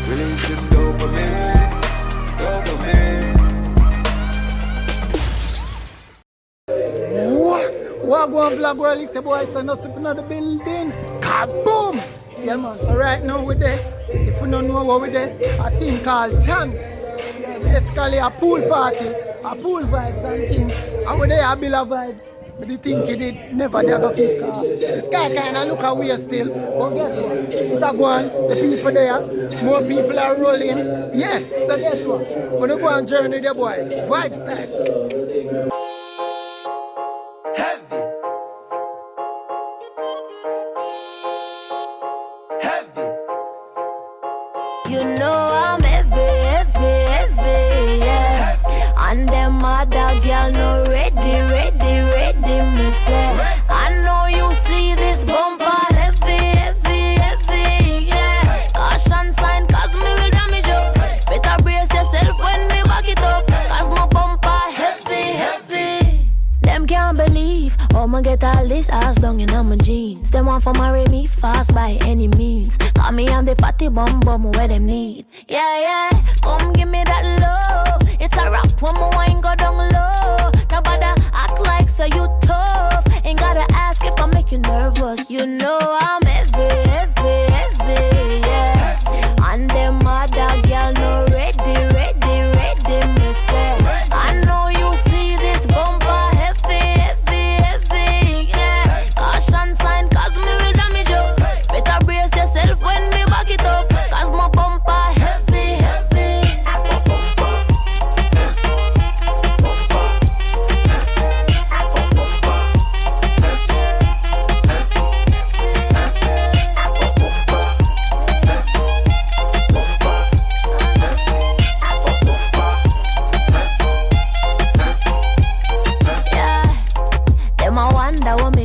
Releasing dopamine, dopamine. What go on vlog world, it's a boy son us up in the building. Kaboom! Yeah man, so right now we're there. If you don't know what we're there, a thing called Tan. Basically a pool party, a pool vibes and thing. And we're there a bill of vibes. But the thing he did never never pick car. This guy kinda look away still. But guess what? It's a go on, the people there, more people are rolling. Yeah, so guess what? When you go on journey there boy, vibe style. Heavy. Heavy. You know I'm heavy, yeah. And them other girl no ready, me say. I know you see this bumper heavy, yeah. Caution sign, cause me will damage you. Better brace yourself when me back it up, cause my bumper heavy. Them can't believe I'ma get all this ass down in my jeans. Them want for marry me fast by any means. Call me I'm the fatty bum where them need. Yeah, come give me that love. It's a rap when my wine go down low. Nobody act like so you tough. Ain't gotta ask if I make you nervous. You know I'm heavy, yeah. And them other girl no ready, me say. I know you see this bumper heavy, yeah. Caution sign, cause me will damage you. Better brace yourself when me back it up, cause my bumper heavy.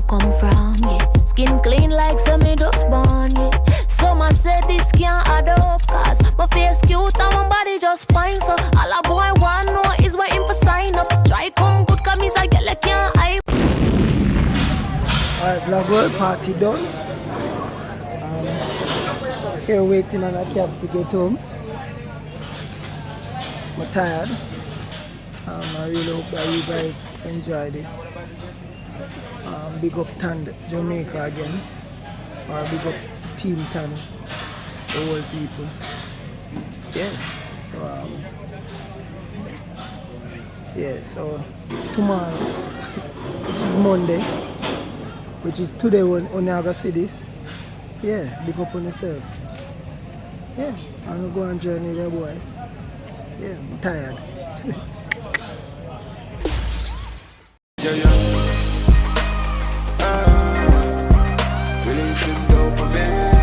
Come from, yeah. Skin clean like some me just born, yeah. Some I said this can't add up, cause my face cute and my body just fine. So all a boy want know is waiting for sign up. Try come good cause me's a girl I can't hype. Alright, vlog world party done. Here waiting on a cab to get home. I'm tired. I really hope that you guys enjoy this. Big up Tan Jamaica again, or big up Team Tan, the whole people. Yeah, so tomorrow, which is Monday, which is today when I'm gonna see this. Yeah, big up on yourself. Yeah, I'm gonna go on journey there boy. Yeah, I'm tired. Releasing dopamine.